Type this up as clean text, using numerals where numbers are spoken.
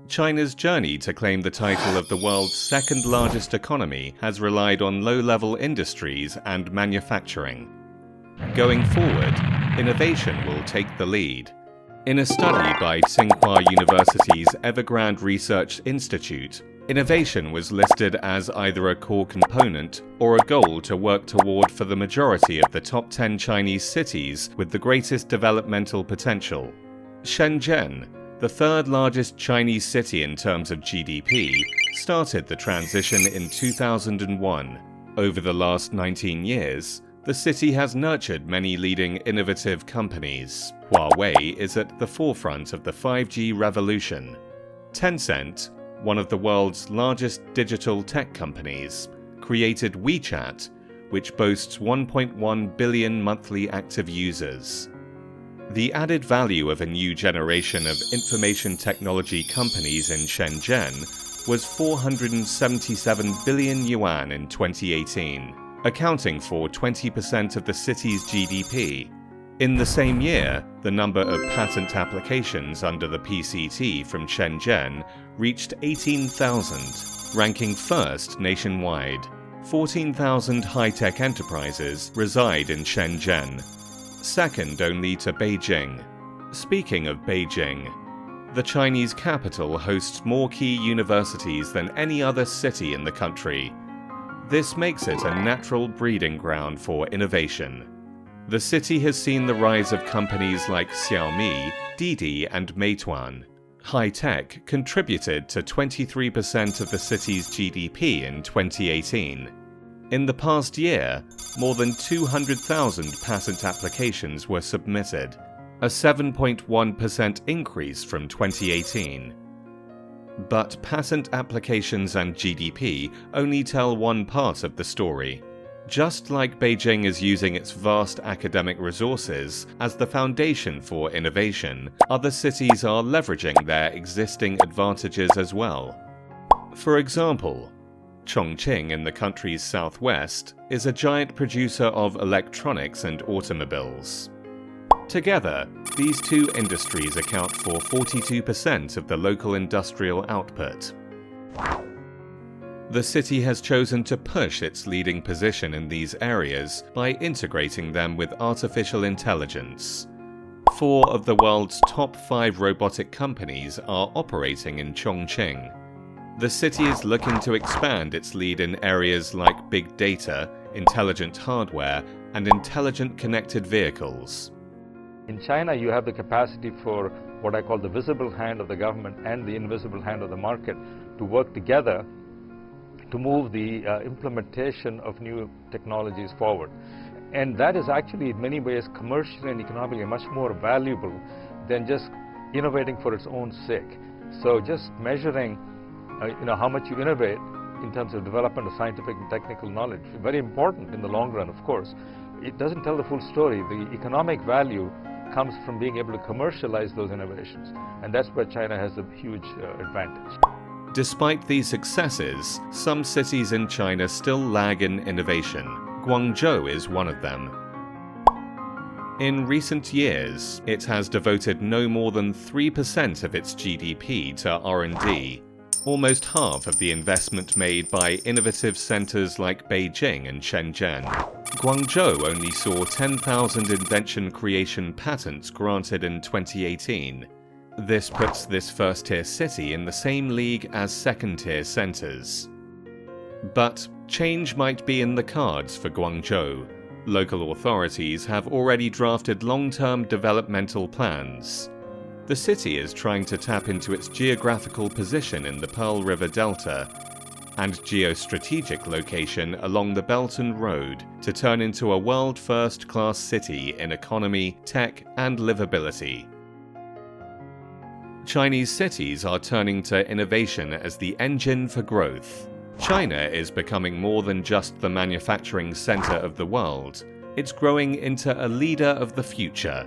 China's journey to claim the title of the world's second-largest economy has relied on low-level industries and manufacturing. Going forward, innovation will take the lead. In a study by Tsinghua University's Evergrande Research Institute, innovation was listed as either a core component or a goal to work toward for the majority of the top 10 Chinese cities with the greatest developmental potential. Shenzhen, the third-largest Chinese city in terms of GDP, started the transition in 2001. Over the last 19 years, the city has nurtured many leading innovative companies. Huawei is at the forefront of the 5G revolution. Tencent, one of the world's largest digital tech companies, created WeChat, which boasts 1.1 billion monthly active users. The added value of a new generation of information technology companies in Shenzhen was 477 billion yuan in 2018, accounting for 20% of the city's GDP. In the same year, the number of patent applications under the PCT from Shenzhen reached 18,000, ranking first nationwide. 14,000 high-tech enterprises reside in Shenzhen, second only to Beijing. Speaking of Beijing, the Chinese capital hosts more key universities than any other city in the country. This makes it a natural breeding ground for innovation. The city has seen the rise of companies like Xiaomi, Didi, and Meituan. High-tech contributed to 23% of the city's GDP in 2018. In the past year, more than 200,000 patent applications were submitted, a 7.1% increase from 2018. But patent applications and GDP only tell one part of the story. Just like Beijing is using its vast academic resources as the foundation for innovation, other cities are leveraging their existing advantages as well. For example, Chongqing in the country's southwest is a giant producer of electronics and automobiles. Together, these two industries account for 42% of the local industrial output. The city has chosen to push its leading position in these areas by integrating them with artificial intelligence. 4 of the world's top 5 robotic companies are operating in Chongqing. The city is looking to expand its lead in areas like big data, intelligent hardware, and intelligent connected vehicles. In China, you have the capacity for what I call the visible hand of the government and the invisible hand of the market to work together to move the implementation of new technologies forward. And that is actually in many ways commercially and economically much more valuable than just innovating for its own sake. So just measuring how much you innovate in terms of development of scientific and technical knowledge, very important in the long run, of course. It doesn't tell the full story. The economic value comes from being able to commercialize those innovations, and that's where China has a huge advantage. Despite these successes, some cities in China still lag in innovation. Guangzhou is one of them. In recent years, it has devoted no more than 3% of its GDP to R&D, almost half of the investment made by innovative centers like Beijing and Shenzhen. Guangzhou only saw 10,000 invention creation patents granted in 2018. This puts this first-tier city in the same league as second-tier centers. But change might be in the cards for Guangzhou. Local authorities have already drafted long-term developmental plans. The city is trying to tap into its geographical position in the Pearl River Delta and geostrategic location along the Belt and Road to turn into a world first-class city in economy, tech, and livability. Chinese cities are turning to innovation as the engine for growth. China is becoming more than just the manufacturing center of the world. It's growing into a leader of the future.